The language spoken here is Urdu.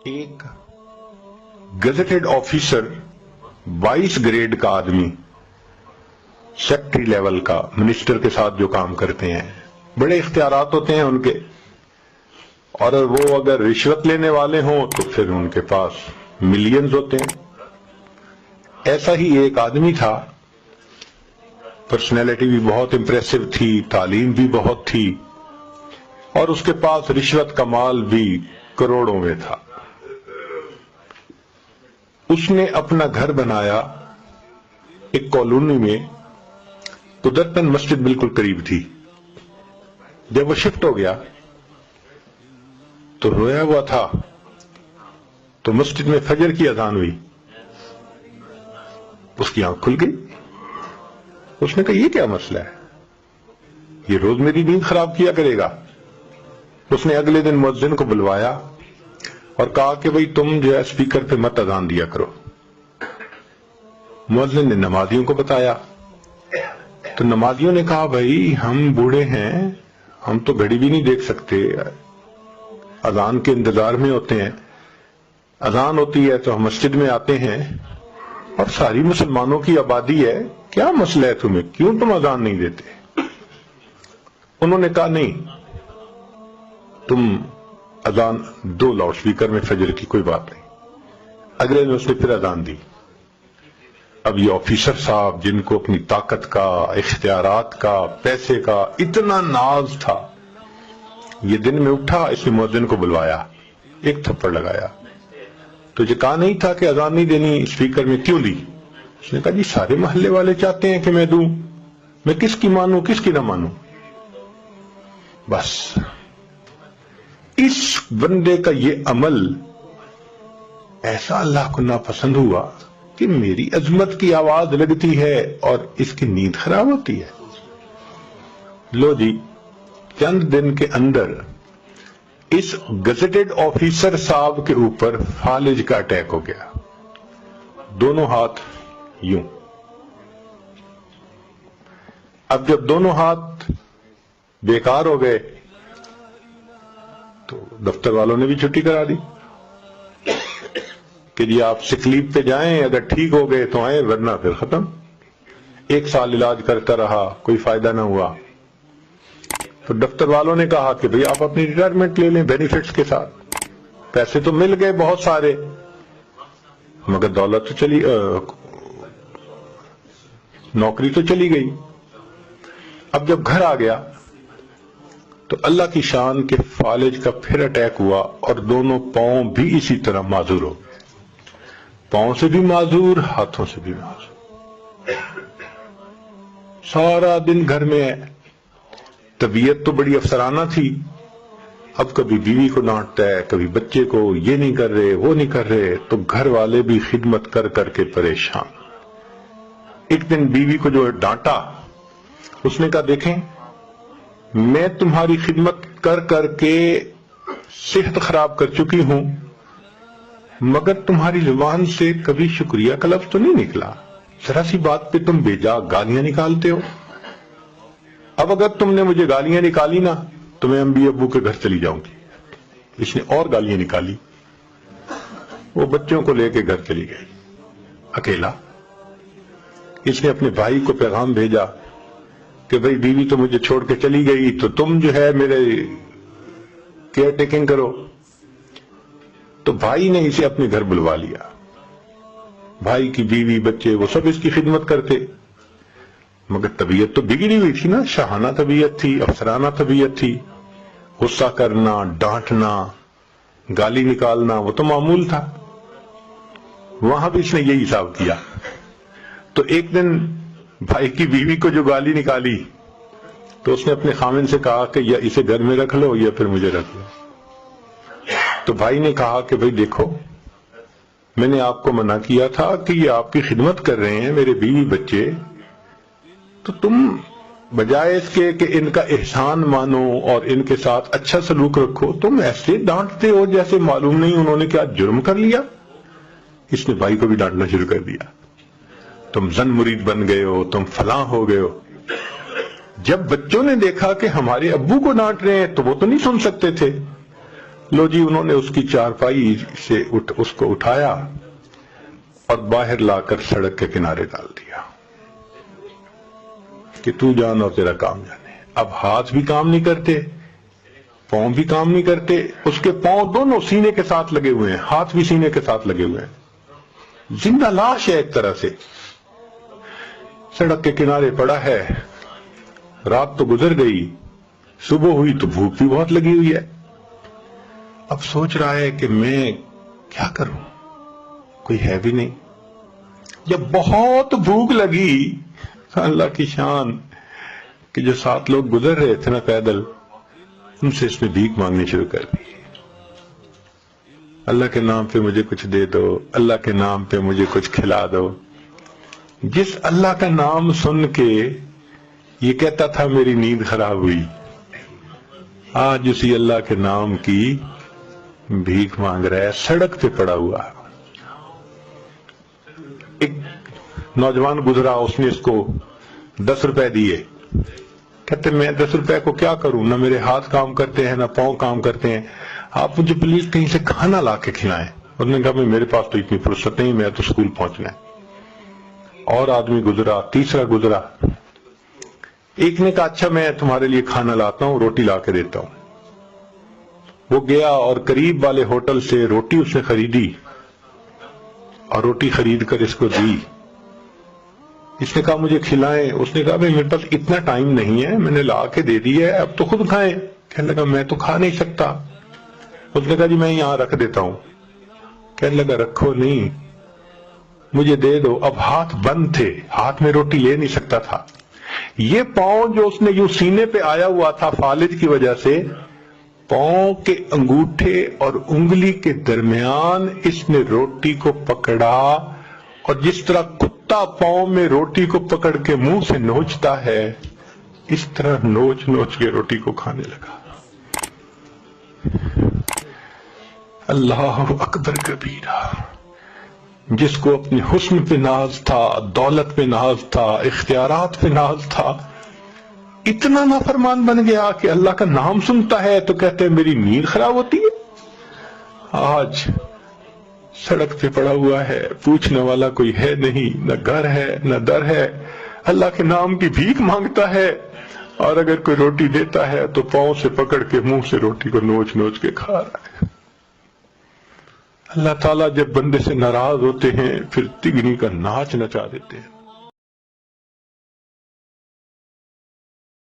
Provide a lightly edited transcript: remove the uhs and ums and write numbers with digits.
ایک گزٹڈ آفیسر 22 گریڈ کا آدمی سیکٹری لیول کا منسٹر کے ساتھ جو کام کرتے ہیں، بڑے اختیارات ہوتے ہیں ان کے، اور وہ اگر رشوت لینے والے ہوں تو پھر ان کے پاس ملینز ہوتے ہیں۔ ایسا ہی ایک آدمی تھا، پرسنالٹی بھی بہت امپریسو تھی، تعلیم بھی بہت تھی، اور اس کے پاس رشوت کا مال بھی کروڑوں میں تھا۔ اس نے اپنا گھر بنایا ایک کالونی میں، قدرتاً مسجد بالکل قریب تھی۔ جب وہ شفٹ ہو گیا تو رویا ہوا تھا، تو مسجد میں فجر کی اذان ہوئی، اس کی آنکھ کھل گئی۔ اس نے کہا یہ کیا مسئلہ ہے، یہ روز میری نیند خراب کیا کرے گا۔ اس نے اگلے دن مؤذن کو بلوایا اور کہا کہ بھئی تم جو ہے اسپیکر پہ مت اذان دیا کرو۔ مؤذن نے نمازیوں کو بتایا تو نمازیوں نے کہا بھئی ہم بوڑھے ہیں، ہم تو گھڑی بھی نہیں دیکھ سکتے، اذان کے انتظار میں ہوتے ہیں، اذان ہوتی ہے تو ہم مسجد میں آتے ہیں، اور ساری مسلمانوں کی آبادی ہے، کیا مسئلہ ہے تمہیں، کیوں تم اذان نہیں دیتے؟ انہوں نے کہا نہیں، تم اذان دو لاؤڈ سپیکر میں فجر کی، کوئی بات نہیں۔ اگلے دن اس نے پھر اذان دی۔ اب یہ آفیسر صاحب جن کو اپنی طاقت کا، اختیارات کا، پیسے کا اتنا ناز تھا، یہ دن میں اٹھا، اس نے مؤذن کو بلوایا، ایک تھپڑ لگایا۔ تجھے کہا نہیں تھا کہ اذان نہیں دینی اسپیکر میں، کیوں دی؟ اس نے کہا جی سارے محلے والے چاہتے ہیں کہ میں دوں، میں کس کی مانوں کس کی نہ مانوں۔ بس اس بندے کا یہ عمل ایسا اللہ کو ناپسند ہوا کہ میری عظمت کی آواز لگتی ہے اور اس کی نیند خراب ہوتی ہے۔ لو جی، چند دن کے اندر اس گزٹڈ آفیسر صاحب کے اوپر فالج کا اٹیک ہو گیا، دونوں ہاتھ یوں۔ اب جب دونوں ہاتھ بیکار ہو گئے تو دفتر والوں نے بھی چھٹی کرا دی کہ جی آپ سک لیو پہ جائیں، اگر ٹھیک ہو گئے تو آئیں، ورنہ پھر ختم۔ 1 سال علاج کرتا رہا، کوئی فائدہ نہ ہوا۔ تو دفتر والوں نے کہا کہ بھئی آپ اپنی ریٹائرمنٹ لے لیں بینیفٹس کے ساتھ، پیسے تو مل گئے بہت سارے، مگر دولت تو چلی، نوکری تو چلی گئی۔ اب جب گھر آ گیا تو اللہ کی شان کے فالج کا پھر اٹیک ہوا، اور دونوں پاؤں بھی اسی طرح معذور ہو گئے، پاؤں سے بھی معذور، ہاتھوں سے بھی معذور۔ سارا دن گھر میں ہے، طبیعت تو بڑی افسرانہ تھی، اب کبھی بیوی کو ڈانٹتا ہے، کبھی بچے کو، یہ نہیں کر رہے وہ نہیں کر رہے، تو گھر والے بھی خدمت کر کر کے پریشان۔ ایک دن بیوی کو جو ڈانٹا، اس نے کہا دیکھیں میں تمہاری خدمت کر کر کے صحت خراب کر چکی ہوں، مگر تمہاری زبان سے کبھی شکریہ کا لفظ تو نہیں نکلا، ذرا سی بات پہ تم بے جا گالیاں نکالتے ہو۔ اب اگر تم نے مجھے گالیاں نکالی نا تو میں امی ابو کے گھر چلی جاؤں گی۔ اس نے اور گالیاں نکالی، وہ بچوں کو لے کے گھر چلی گئی اکیلا۔ اس نے اپنے بھائی کو پیغام بھیجا کہ بھئی بیوی تو مجھے چھوڑ کے چلی گئی، تو تم جو ہے میرے کیئر ٹیکنگ کرو۔ تو بھائی نے اسے اپنے گھر بلوا لیا، بھائی کی بیوی بچے وہ سب اس کی خدمت کرتے، مگر طبیعت تو بگڑی ہوئی تھی نا، شاہانہ طبیعت تھی، افسرانہ طبیعت تھی، غصہ کرنا، ڈانٹنا، گالی نکالنا وہ تو معمول تھا۔ وہاں بھی اس نے یہی حساب کیا۔ تو ایک دن بھائی کی بیوی کو جو گالی نکالی تو اس نے اپنے خامن سے کہا کہ یا اسے گھر میں رکھ لو یا پھر مجھے رکھ لو۔ تو بھائی نے کہا کہ بھئی دیکھو میں نے آپ کو منع کیا تھا کہ یہ آپ کی خدمت کر رہے ہیں میرے بیوی بچے، تو تم بجائے اس کے کہ ان کا احسان مانو اور ان کے ساتھ اچھا سلوک رکھو، تم ایسے ڈانٹتے ہو جیسے معلوم نہیں انہوں نے کیا جرم کر لیا۔ اس نے بھائی کو بھی ڈانٹنا شروع کر دیا، تم زن مرید بن گئے ہو، تم فلاں ہو گئے ہو۔ جب بچوں نے دیکھا کہ ہمارے ابو کو ڈانٹ رہے ہیں تو وہ تو نہیں سن سکتے تھے، لو جی انہوں نے اس کی چارپائی سے اس کو اٹھایا اور باہر لا کر سڑک کے کنارے ڈال دیا کہ تو جان اور تیرا کام جانے۔ اب ہاتھ بھی کام نہیں کرتے، پاؤں بھی کام نہیں کرتے، اس کے پاؤں دونوں سینے کے ساتھ لگے ہوئے ہیں، ہاتھ بھی سینے کے ساتھ لگے ہوئے ہیں، زندہ لاش ہے ایک طرح سے، سڑک کے کنارے پڑا ہے۔ رات تو گزر گئی، صبح ہوئی تو بھوک بھی بہت لگی ہوئی ہے۔ اب سوچ رہا ہے کہ میں کیا کروں، کوئی ہے بھی نہیں۔ جب بہت بھوک لگی، اللہ کی شان کہ جو 7 لوگ گزر رہے تھے نا پیدل، ان سے اس نے بھیک مانگنی شروع کر دی۔ اللہ کے نام پہ مجھے کچھ دے دو، اللہ کے نام پہ مجھے کچھ کھلا دو۔ جس اللہ کا نام سن کے یہ کہتا تھا میری نیند خراب ہوئی، آج اسی اللہ کے نام کی بھیک مانگ رہا ہے، سڑک پہ پڑا ہوا۔ ایک نوجوان گزرا، اس نے اس کو 10 روپے دیے، کہتے میں 10 روپے کو کیا کروں، نہ میرے ہاتھ کام کرتے ہیں نہ پاؤں کام کرتے ہیں، آپ مجھے پلیز کہیں سے کھانا لا کے کھلائیں۔ انہوں نے کہا میرے پاس تو اتنی فرصت نہیں، میں تو اسکول پہنچنا ہے۔ اور آدمی گزرا، تیسرا گزرا، ایک نے کہا اچھا میں تمہارے لیے کھانا لاتا ہوں، روٹی لا کے دیتا ہوں۔ وہ گیا اور قریب والے ہوٹل سے روٹی اس نے خریدی اور روٹی خرید کر اس کو دی۔ اس نے کہا مجھے کھلائیں، اس نے کہا میرے پاس اتنا ٹائم نہیں ہے، میں نے لا کے دے دی ہے، اب تو خود کھائیں۔ کہنے لگا میں تو کھا نہیں سکتا۔ اس نے کہا جی میں یہاں رکھ دیتا ہوں۔ کہنے لگا رکھو نہیں، مجھے دے دو۔ اب ہاتھ بند تھے، ہاتھ میں روٹی لے نہیں سکتا تھا۔ یہ پاؤں جو اس نے یوں سینے پہ آیا ہوا تھا فالج کی وجہ سے، پاؤں کے انگوٹھے اور انگلی کے درمیان اس نے روٹی کو پکڑا، اور جس طرح کتا پاؤں میں روٹی کو پکڑ کے منہ سے نوچتا ہے، اس طرح نوچ نوچ کے روٹی کو کھانے لگا۔ اللہ اکبر کبیرہ۔ جس کو اپنے حسن پہ ناز تھا، دولت پہ ناز تھا، اختیارات پہ ناز تھا، اتنا نافرمان بن گیا کہ اللہ کا نام سنتا ہے تو کہتے ہیں میری نیند خراب ہوتی ہے۔ آج سڑک پہ پڑا ہوا ہے، پوچھنے والا کوئی ہے نہیں، نہ گھر ہے نہ در ہے، اللہ کے نام کی بھیک مانگتا ہے، اور اگر کوئی روٹی دیتا ہے تو پاؤں سے پکڑ کے منہ سے روٹی کو نوچ نوچ کے کھا رہا ہے۔ اللہ تعالیٰ جب بندے سے ناراض ہوتے ہیں پھر تگنی کا ناچ نچا دیتے ہیں۔